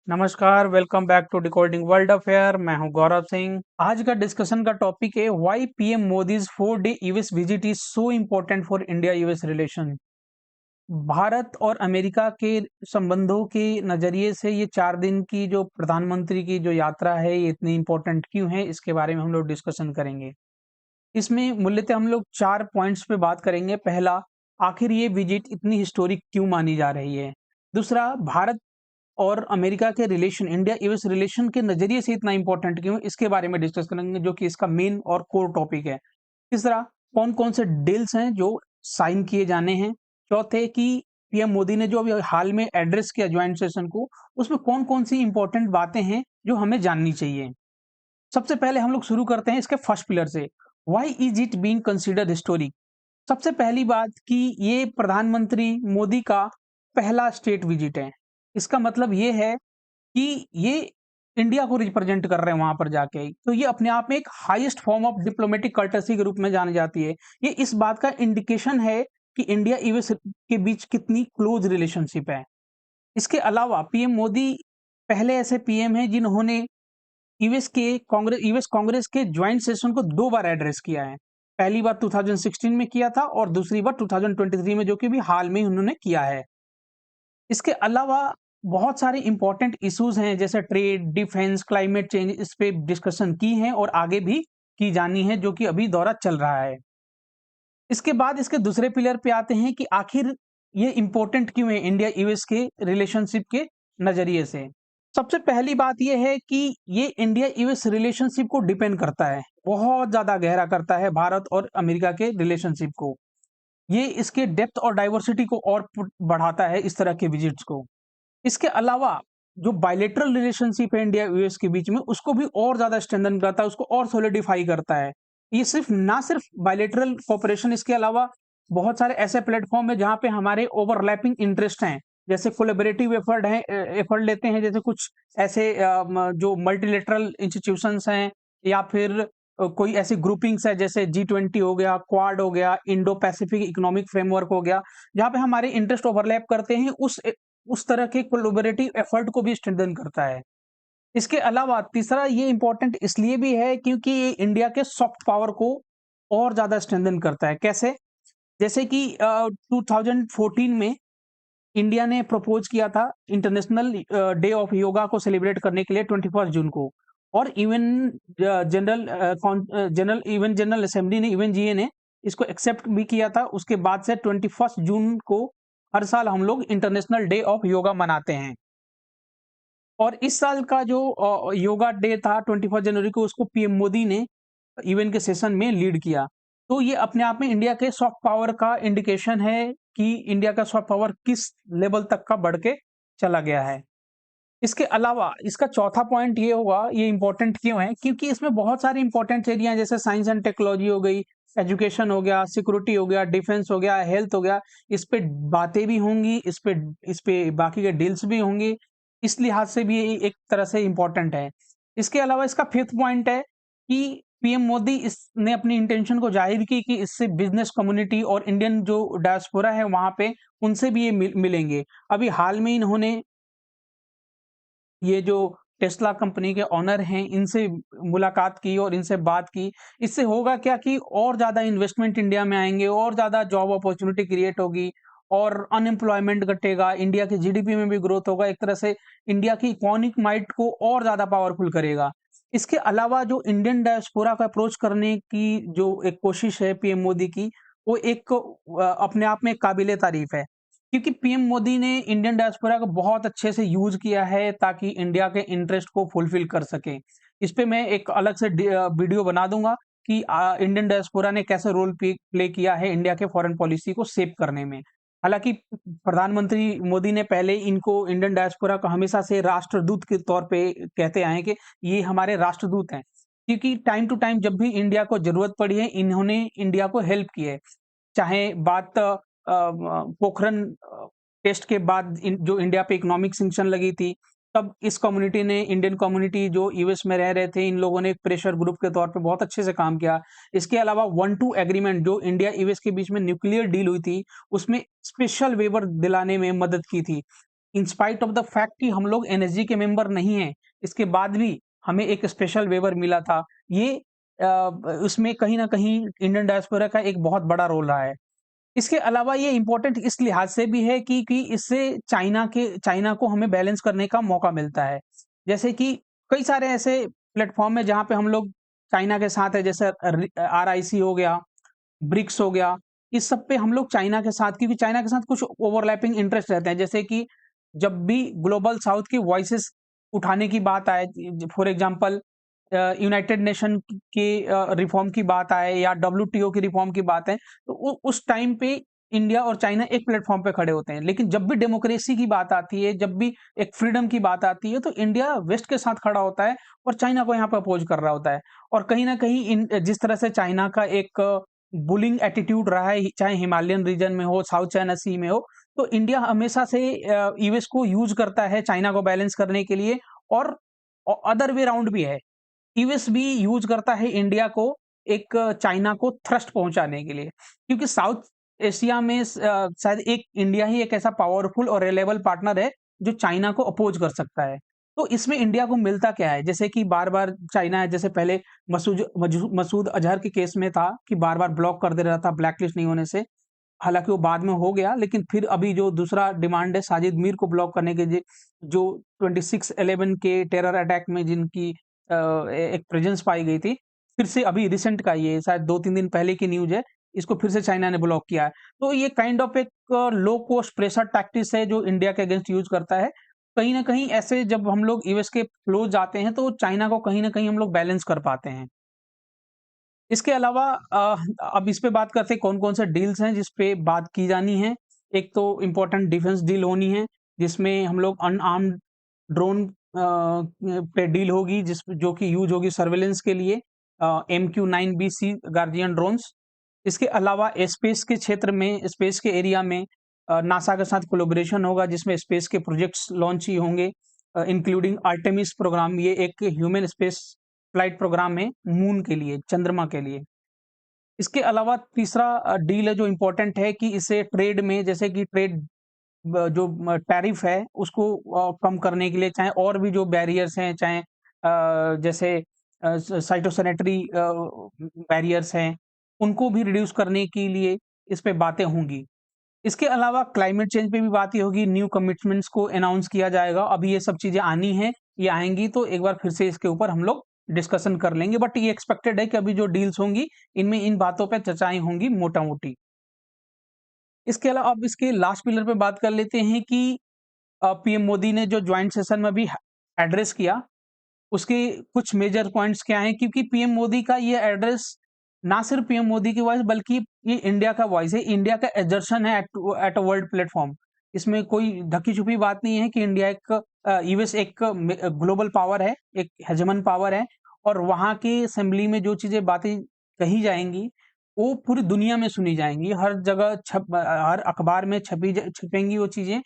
नमस्कार, welcome back to decoding world affair. मैं हूं गौरव सिंह। आज का डिस्कशन का टॉपिक है why PM Modi's 4 day US visit is so important for India US relation. Bharat और अमेरिका के संबंधों के नजरिए से ये 4 दिन की जो प्रधानमंत्री की जो यात्रा है ये इतनी इम्पोर्टेंट क्यों है, इसके बारे में हम लोग डिस्कशन करेंगे। इसमें मूलतः हम लोग 4 पॉइंट्स पे बात करेंगे। पहला, आखिर ये विजिट इतनी हिस्टोरिक क्यों मानी जा रही है। दूसरा, भारत और अमेरिका के रिलेशन, इंडिया यूएस रिलेशन के नजरिए से इतना इंपॉर्टेंट क्यों है, इसके बारे में डिस्कस करेंगे, जो कि इसका मेन और कोर टॉपिक है। तीसरा, कौन कौन से डील्स हैं जो साइन किए जाने हैं। चौथे, कि पीएम मोदी ने जो अभी हाल में एड्रेस किया ज्वाइंट सेशन को, उसमें कौन कौन सी इंपॉर्टेंट बातें हैं जो हमें जाननी चाहिए। सबसे पहले हम लोग शुरू करते हैं इसके फर्स्ट पिलर से, why is it being considered historic. सबसे पहली बात कि ये प्रधानमंत्री मोदी का पहला स्टेट विजिट है। इसका मतलब ये है कि ये इंडिया को रिप्रेजेंट कर रहे हैं वहां पर जाके, तो ये अपने आप में एक highest form of diplomatic courtesy के रूप में जानी जाती है। ये इस बात का इंडिकेशन है कि इंडिया यूएस के बीच कितनी क्लोज रिलेशनशिप है। इसके अलावा पीएम मोदी पहले ऐसे पीएम हैं जिन्होंने यूएस कांग्रेस के ज्वाइंट सेशन को 2 बार एड्रेस किया है। पहली बार 2016 में किया था और दूसरी बार 2023 में, जो कि भी हाल में ही उन्होंने किया है। इसके अलावा बहुत सारे इंपॉर्टेंट इश्यूज हैं जैसे ट्रेड, डिफेंस, क्लाइमेट चेंज, इस पे डिस्कशन की है और आगे भी की जानी है, जो कि अभी दौरा चल रहा है। इसके बाद इसके दूसरे पिलर पे आते हैं कि आखिर ये इंपॉर्टेंट क्यों है इंडिया यूएस के रिलेशनशिप के नजरिए से। सबसे पहली बात ये है कि ये इंडिया यूएस रिलेशनशिप को डिपेंड करता है, बहुत ज्यादा गहरा करता है भारत और अमेरिका के रिलेशनशिप को। ये इसके डेप्थ और डाइवर्सिटी को और बढ़ाता है इस तरह के विजिट्स को। इसके अलावा जो बायलैटरल रिलेशनशिप है इंडिया यूएस के बीच में, उसको भी और ज्यादा स्ट्रेंथन करता है, उसको और सॉलिडिफाई करता है। ये सिर्फ बायलैटरल कोऑपरेशन, इसके अलावा बहुत सारे ऐसे प्लेटफॉर्म है जहां पे हमारे ओवरलैपिंग इंटरेस्ट हैं, जैसे कोलेबरेटिव एफर्ट है, एफर्ट लेते हैं, जैसे कुछ ऐसे जो मल्टीलेटरल इंस्टीट्यूशंस हैं या फिर कोई ऐसी ग्रुपिंग्स है जैसे G20 हो गया, क्वाड हो गया, इंडो पैसिफिक इकोनॉमिक फ्रेमवर्क हो गया, जहां पे हमारे इंटरेस्ट ओवरलैप करते हैं, उस तरह के कोलैबोरेटिव एफर्ट को भी स्ट्रेंथन करता है। इसके अलावा तीसरा ये इंपॉर्टेंट इसलिए भी है क्योंकि ये इंडिया के सॉफ्ट पावर को और ज्यादा स्ट्रेंथन करता है। कैसे? जैसे कि 2014 में इंडिया ने प्रपोज किया था इंटरनेशनल डे ऑफ योगा को सेलिब्रेट करने के लिए 21 जून को, और इवन जनरल असेंबली ने, इवन जीए ने इसको एक्सेप्ट भी किया था। उसके बाद से 21 जून को हर साल हम लोग इंटरनेशनल डे ऑफ योगा मनाते हैं। और इस साल का जो योगा डे था 21 जनवरी को, उसको पीएम मोदी ने यूएन के सेशन में लीड किया। तो ये अपने आप में इंडिया के सॉफ्ट पावर का इंडिकेशन है कि इंडिया का सॉफ्ट पावर किस लेवल तक का बढ़ के चला गया है। इसके अलावा इसका चौथा पॉइंट ये होगा, ये इंपॉर्टेंट क्यों है, क्योंकि इसमें बहुत सारे इंपॉर्टेंट एरिया जैसे साइंस एंड टेक्नोलॉजी हो गई, एजुकेशन हो गया, सिक्योरिटी हो गया, डिफेंस हो गया, हेल्थ हो गया, इस पे बातें भी होंगी, इस पे बाकी के डील्स भी होंगे। इस लिहाज से भी ये एक तरह से इंपॉर्टेंट है। इसके अलावा इसका फिफ्थ पॉइंट है कि पीएम मोदी इसने अपनी इंटेंशन को जाहिर की कि इससे बिजनेस कम्युनिटी और इंडियन जो डायस्पोरा है वहां पे, उनसे भी ये मिलेंगे। अभी हाल में इन्होंने ये जो टेस्ला कंपनी के ओनर हैं, इनसे मुलाकात की और इनसे बात की। इससे होगा क्या कि और ज़्यादा इन्वेस्टमेंट इंडिया में आएँगे, और ज़्यादा जॉब अपॉर्च्युनिटी क्रिएट होगी और अनएम्प्लॉयमेंट घटेगा, इंडिया की जीडीपी में भी ग्रोथ होगा। एक तरह से इंडिया की इकोनॉमिक माइट को और ज़्यादा पावरफुल करेगा। इसके अलावा जो इंडियन डायस्पोरा को अप्रोच करने की जो एक कोशिश है पीएम मोदी की, वो एक अपने आप में काबिल-ए-तारीफ़ है। क्योंकि पीएम मोदी ने इंडियन डायस्पोरा को बहुत अच्छे से यूज किया है ताकि इंडिया के इंटरेस्ट को फुलफिल कर सके। इस पे मैं एक अलग से वीडियो बना दूंगा कि इंडियन डायस्पोरा ने कैसे रोल प्ले किया है इंडिया के फॉरेन पॉलिसी को शेप करने में। हालांकि प्रधानमंत्री मोदी ने पहले इनको, इंडियन डायस्पोरा को, हमेशा से राष्ट्रदूत के तौर पे कहते आए हैं कि ये हमारे राष्ट्रदूत हैं, क्योंकि टाइम टू टाइम जब भी इंडिया को जरूरत पड़ी है, इन्होंने इंडिया को हेल्प की है। चाहे बात पोखरण टेस्ट के बाद जो इंडिया पे इकोनॉमिक सैंक्शन लगी थी, तब इस कम्युनिटी ने, इंडियन कम्युनिटी जो यूएस में रह रहे थे, इन लोगों ने एक प्रेशर ग्रुप के तौर पे बहुत अच्छे से काम किया। इसके अलावा 1-2 एग्रीमेंट जो इंडिया यूएस के बीच में न्यूक्लियर डील हुई थी, उसमें स्पेशल वेवर दिलाने में मदद की थी। In spite of the fact कि हम लोग एनएसजी के मेंबर नहीं हैं, इसके बाद भी हमें एक स्पेशल वेवर मिला था। ये उसमें कहीं न कहीं इंडियन डायस्पोरा का एक बहुत बड़ा रोल रहा है। इसके अलावा ये इम्पोर्टेंट इस लिहाज से भी है कि इससे चाइना को हमें बैलेंस करने का मौका मिलता है। जैसे कि कई सारे ऐसे प्लेटफ़ॉर्म हैं जहाँ पे हम लोग चाइना के साथ है, जैसे आरआईसी हो गया, ब्रिक्स हो गया, इस सब पे हम लोग चाइना के साथ, क्योंकि चाइना के साथ कुछ ओवरलैपिंग इंटरेस्ट रहते हैं। जैसे कि जब भी ग्लोबल साउथ की वॉइसेस उठाने की बात आए, फॉर एग्जांपल यूनाइटेड नेशन के रिफॉर्म की बात आए या डब्ल्यूटीओ की रिफॉर्म की बात है, तो उस टाइम पे इंडिया और चाइना एक प्लेटफॉर्म पे खड़े होते हैं। लेकिन जब भी डेमोक्रेसी की बात आती है, जब भी एक फ्रीडम की बात आती है, तो इंडिया वेस्ट के साथ खड़ा होता है और चाइना को यहाँ पे अपोज कर रहा होता है। और कहीं ना कहीं जिस तरह से चाइना का एक बुलिंग एटीट्यूड रहा है, चाहे हिमालयन रीजन में हो, साउथ चाइना सी में हो, तो इंडिया हमेशा से यूएस को यूज करता है चाइना को बैलेंस करने के लिए। और अदर वे राउंड भी है, यूएस भी यूज करता है इंडिया को एक चाइना को थ्रस्ट पहुंचाने के लिए, क्योंकि साउथ एशिया में शायद एक इंडिया ही एक ऐसा पावरफुल और रिलायबल पार्टनर है जो चाइना को अपोज कर सकता है। तो इसमें इंडिया को मिलता क्या है, जैसे कि बार बार चाइना है, जैसे पहले मसूद अजहर के केस में था कि बार बार ब्लॉक कर दे रहा था ब्लैकलिस्ट नहीं होने से। हालांकि वो बाद में हो गया, लेकिन फिर अभी जो दूसरा डिमांड है साजिद मीर को ब्लॉक करने के, जो 26/11 के टेरर अटैक में जिनकी एक प्रेजेंस पाई गई थी, फिर से अभी रिसेंट का, ये शायद 2-3 दिन पहले की न्यूज है, इसको फिर से चाइना ने ब्लॉक किया है। तो ये काइंड ऑफ एक लो कॉस्ट प्रेशर टैक्टिस है जो इंडिया के अगेंस्ट यूज करता है। कहीं ना कहीं ऐसे जब हम लोग यूएस के फ्लो जाते हैं तो चाइना को कहीं ना कहीं हम लोग बैलेंस कर पाते हैं। इसके अलावा अब इस पे बात करते हैं कौन-कौन से डील्स हैं जिस पे बात की जानी है। एक तो इम्पोर्टेंट डिफेंस डील होनी है, जिसमें हम लोग अनआर्म्ड ड्रोन पे डील होगी, जो कि यूज़ होगी सर्वेलेंस के लिए, MQ-9B गार्डियन ड्रोन्स। इसके अलावा स्पेस के क्षेत्र में, स्पेस के एरिया में नासा के साथ कोलैबोरेशन होगा, जिसमें स्पेस के प्रोजेक्ट्स लॉन्च ही होंगे, इंक्लूडिंग आर्टेमिस प्रोग्राम। ये एक ह्यूमन स्पेस फ्लाइट प्रोग्राम है मून के लिए, चंद्रमा के लिए। इसके अलावा तीसरा डील है जो इम्पोर्टेंट है कि इसे ट्रेड में, जैसे कि ट्रेड जो टैरिफ है उसको कम करने के लिए, चाहे और भी जो बैरियर्स हैं, चाहे जैसे साइटोसैनिटरी बैरियर्स हैं, उनको भी रिड्यूस करने के लिए इस पे बातें होंगी। इसके अलावा क्लाइमेट चेंज पे भी बात ही होगी, न्यू कमिटमेंट्स को अनाउंस किया जाएगा। अभी ये सब चीजें आनी है, ये आएंगी तो एक बार फिर से इसके ऊपर हम लोग डिस्कशन कर लेंगे, बट ये एक्सपेक्टेड है कि अभी जो डील्स होंगी इनमें इन बातों पे चर्चाएं होंगी मोटा मोटी। इसके अलावा अब इसके लास्ट पिलर पे बात कर लेते हैं कि पीएम मोदी ने जो ज्वाइंट सेशन में भी एड्रेस किया, उसके कुछ मेजर पॉइंट्स क्या हैं, क्योंकि पीएम मोदी का ये एड्रेस ना सिर्फ पीएम मोदी की वॉइस, बल्कि ये इंडिया का वॉइस है, इंडिया का एजर्शन है एट अ वर्ल्ड प्लेटफॉर्म। इसमें कोई ढकी छुपी बात नहीं है कि इंडिया एक यूएस एक ग्लोबल पावर है, एक हेजमन पावर है, और वहाँ की असेंबली में जो चीजें बातें कही जाएंगी वो पूरी दुनिया में सुनी जाएंगी, हर जगह हर अखबार में छपेंगी वो चीजें,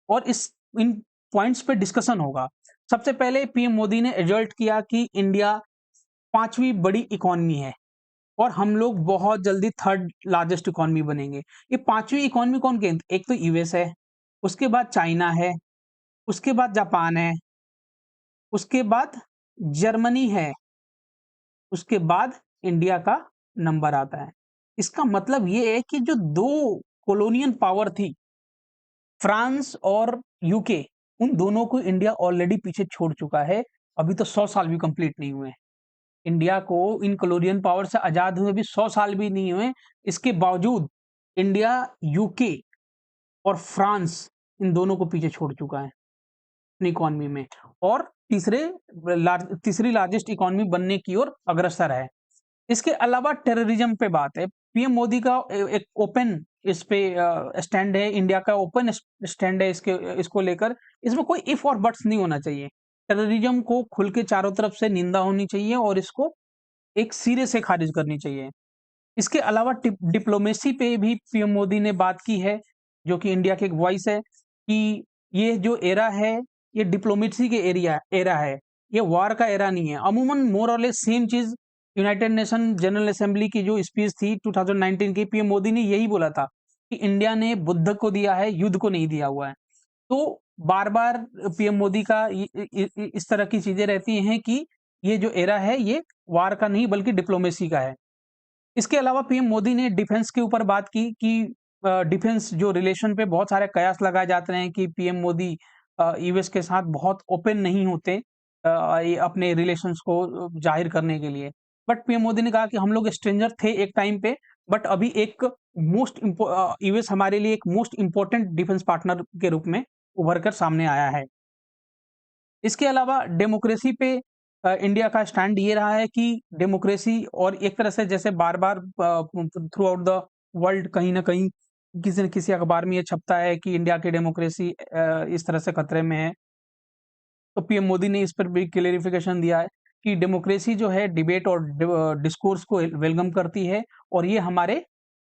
और इस इन पॉइंट्स पे डिस्कशन होगा। सबसे पहले पीएम मोदी ने एजल्ट किया कि इंडिया 5वीं बड़ी इकोनॉमी है और हम लोग बहुत जल्दी 3rd लार्जेस्ट इकोनॉमी बनेंगे। ये 5वीं इकोनॉमी कौन कहें? एक तो यूएस है, उसके बाद चाइना है, उसके बाद जापान है, उसके बाद जर्मनी है, उसके बाद इंडिया का नंबर आता है। इसका मतलब ये है कि जो 2 कॉलोनियल पावर थी, फ्रांस और यूके, उन दोनों को इंडिया ऑलरेडी पीछे छोड़ चुका है। अभी तो 100 साल भी कंप्लीट नहीं हुए हैं। इंडिया को इन कॉलोनियल पावर से आजाद हुए भी 100 साल भी नहीं हुए। इसके बावजूद इंडिया, यूके और फ्रांस, इन दोनों को पीछे छोड़ चुका है अपनी इकोनॉमी में, और तीसरी लार्जेस्ट इकोनॉमी बनने की ओर अग्रसर है। इसके अलावा टेररिज्म पे बात है। पीएम मोदी का एक ओपन इस पे स्टैंड है, इंडिया का ओपन स्टैंड है इसको लेकर। इसमें कोई इफ और बट्स नहीं होना चाहिए। टेररिज्म को खुल के चारों तरफ से निंदा होनी चाहिए और इसको एक सिरे से खारिज करनी चाहिए। इसके अलावा डिप्लोमेसी पे भी पीएम मोदी ने बात की है, जो कि इंडिया की एक वॉइस है, कि ये जो एरा है ये डिप्लोमेसी के एरा है, ये वार का एरा नहीं है। अमूमन मोर और लेस सेम चीज यूनाइटेड नेशन जनरल असेंबली की जो स्पीच थी 2019 की, पीएम मोदी ने यही बोला था कि इंडिया ने बुद्ध को दिया है, युद्ध को नहीं दिया हुआ है। तो बार बार पीएम मोदी का इस तरह की चीजें रहती हैं कि ये जो एरा है ये वार का नहीं बल्कि डिप्लोमेसी का है। इसके अलावा पीएम मोदी ने डिफेंस के ऊपर बात की कि डिफेंस जो रिलेशन पे बहुत सारे कयास लगाए जाते हैं कि पीएम मोदी यूएस के साथ बहुत ओपन नहीं होते ये अपने रिलेशंस को जाहिर करने के लिए। बट पीएम मोदी ने कहा कि हम लोग स्ट्रेंजर थे एक टाइम पे, बट अभी एक यूएस हमारे लिए एक मोस्ट इम्पोर्टेंट डिफेंस पार्टनर के रूप में उभर कर सामने आया है। इसके अलावा डेमोक्रेसी पे इंडिया का स्टैंड ये रहा है कि डेमोक्रेसी, और एक तरह से जैसे बार-बार थ्रू आउट द वर्ल्ड कहीं न कहीं किसी न किसी अखबार में ये छपता है कि इंडिया की डेमोक्रेसी इस तरह से खतरे में है। तो पीएम मोदी ने इस पर भी क्लेरिफिकेशन दिया है कि डेमोक्रेसी जो है डिबेट और डिस्कोर्स को वेलकम करती है, और ये हमारे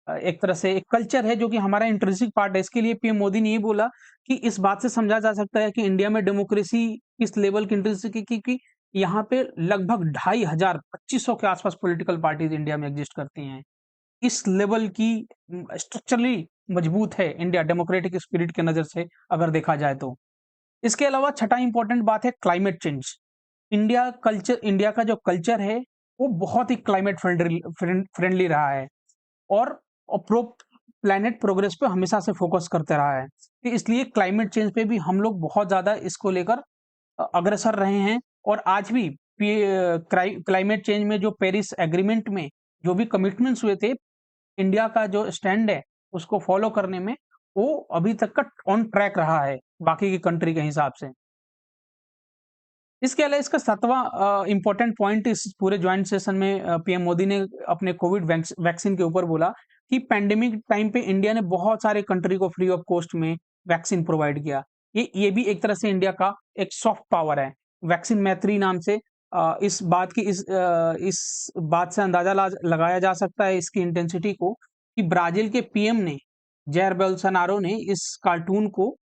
एक तरह से एक कल्चर है जो कि हमारा इंट्रिंसिक पार्ट है। इसके लिए पीएम मोदी ने ये बोला कि इस बात से समझा जा सकता है कि इंडिया में डेमोक्रेसी किस लेवल की इंट्रिंसिक है, क्योंकि यहाँ पे लगभग 2500 2500 के आसपास पॉलिटिकल पार्टीज इंडिया में एग्जिस्ट करती हैं। इस लेवल की स्ट्रक्चरली मजबूत है इंडिया डेमोक्रेटिक स्पिरिट के नजर से अगर देखा जाए तो। इसके अलावा छठा इंपॉर्टेंट बात है क्लाइमेट चेंज। इंडिया का जो कल्चर है वो बहुत ही क्लाइमेट फ्रेंडली रहा है, और प्रो प्लैनेट प्रोग्रेस पे हमेशा से फोकस करते रहा है। तो इसलिए क्लाइमेट चेंज पे भी हम लोग बहुत ज़्यादा इसको लेकर अग्रसर रहे हैं, और आज भी क्लाइमेट चेंज में जो पेरिस एग्रीमेंट में जो भी कमिटमेंट्स हुए थे, इंडिया का जो स्टैंड है उसको फॉलो करने में वो अभी तक का ऑन ट्रैक रहा है बाकी की कंट्री के हिसाब से। इसके अलावा इसका 7वां इम्पोर्टेंट पॉइंट इस पूरे जॉइंट सेशन में पीएम मोदी ने अपने कोविड वैक्सीन के ऊपर बोला कि पैंडेमिक टाइम पे इंडिया ने बहुत सारे कंट्री को फ्री ऑफ कॉस्ट में वैक्सीन प्रोवाइड किया। ये भी एक तरह से इंडिया का एक सॉफ्ट पावर है। वैक्सीन मैत्री नाम से इस बात से अंदाजा लगाया जा सकता है इसकी इंटेंसिटी को, कि ब्राजील के पीएम ने जैर बोल्सोनारो ने इस कार्टून को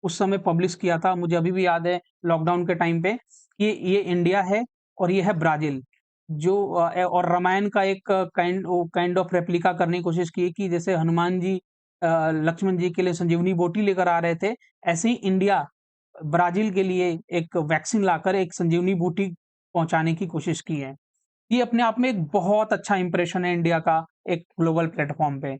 उस समय पब्लिश किया था। मुझे अभी भी याद है लॉकडाउन के टाइम पे कि ये इंडिया है और ये है ब्राजील, जो और रामायण का एक काइंड ऑफ रेप्लिका करने की कोशिश की कि जैसे हनुमान जी लक्ष्मण जी के लिए संजीवनी बूटी लेकर आ रहे थे, ऐसे ही इंडिया ब्राजील के लिए एक वैक्सीन लाकर एक संजीवनी बूटी पहुंचाने की कोशिश की है। ये अपने आप में एक बहुत अच्छा इंप्रेशन है इंडिया का एक ग्लोबल प्लेटफॉर्म पे।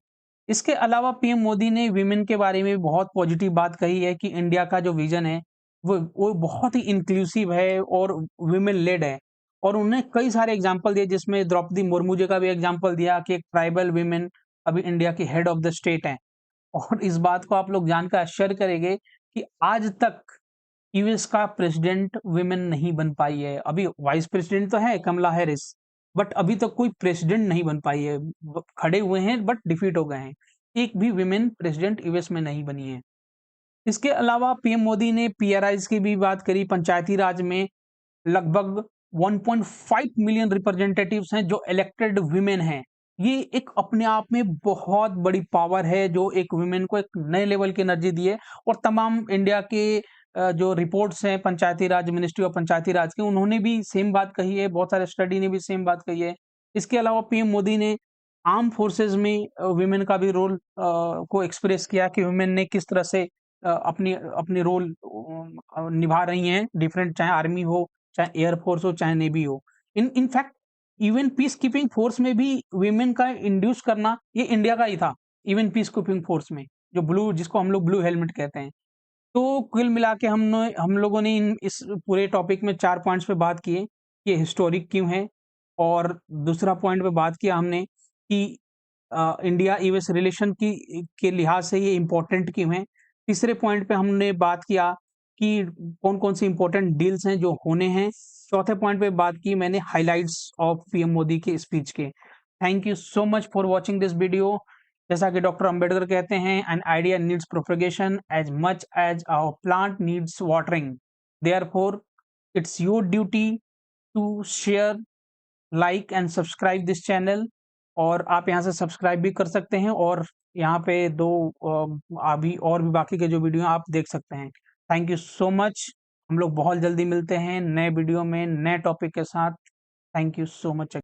इसके अलावा पीएम मोदी ने विमेन के बारे में बहुत पॉजिटिव बात कही है कि इंडिया का जो विजन है वो बहुत ही इंक्लूसिव है और विमेन लेड है, और उन्होंने कई सारे एग्जाम्पल दिए जिसमें द्रौपदी मुर्मू जी का भी एग्जाम्पल दिया कि एक ट्राइबल विमेन अभी इंडिया की हेड ऑफ द स्टेट है। और इस बात को आप लोग जानकर आश्चर्य करेंगे कि आज तक यूएस का प्रेसिडेंट विमेन नहीं बन पाई है। अभी वाइस प्रेसिडेंट तो है कमला हैरिस, बट अभी तक कोई प्रेसिडेंट नहीं बन पाई है। खड़े हुए हैं बट डिफीट हो गए हैं। एक भी विमेन प्रेसिडेंट यूएस में नहीं बनी है। इसके अलावा पीएम मोदी ने पीआरआईज की भी बात करी। पंचायती राज में लगभग 1.5 मिलियन रिप्रेजेंटेटिव्स हैं जो इलेक्टेड विमेन हैं। ये एक अपने आप में बहुत बड़ी पावर है जो एक विमेन को एक नए लेवल की एनर्जी दी है। और तमाम इंडिया के जो रिपोर्ट्स हैं पंचायती राज मिनिस्ट्री ऑफ पंचायती राज के, उन्होंने भी सेम बात कही है, बहुत सारे स्टडी ने भी सेम बात कही है। इसके अलावा पीएम मोदी ने आर्म फोर्सेज में विमेन का भी रोल को एक्सप्रेस किया कि विमेन ने किस तरह से अपनी अपनी रोल निभा रही हैं डिफरेंट, चाहे आर्मी हो, चाहे एयरफोर्स हो, चाहे नेवी हो। In fact even peace keeping force में भी विमेन का इंड्यूस करना ये इंडिया का ही था। इवन पीस कीपिंग फोर्स में जो ब्लू, जिसको हम लोग ब्लू हेलमेट कहते हैं। तो कुल मिला के हम लोगों ने इस पूरे टॉपिक में 4 पॉइंट्स पे बात किए कि हिस्टोरिक क्यों है, और दूसरा पॉइंट पे बात किया हमने कि इंडिया यूएस रिलेशन की के लिहाज से ये इम्पोर्टेंट क्यों है। तीसरे पॉइंट पे हमने बात किया कि कौन-कौन सी इम्पोर्टेंट डील्स हैं जो होने हैं। चौथे पॉइंट पे बात की मैंने हाइलाइट्स ऑफ पीएम मोदी के स्पीच के। Thank you so much for watching this video. जैसा कि डॉक्टर अंबेडकर कहते हैं, an idea needs propagation as much as a plant needs watering, therefore it's your duty to share, like and subscribe this channel. और आप यहाँ से subscribe भी कर सकते हैं, और यहाँ पे अभी और भी बाकी के जो वीडियो आप देख सकते हैं। Thank you so much. हम लोग बहुत जल्दी मिलते हैं नए वीडियो में नए टॉपिक के साथ। Thank you so much.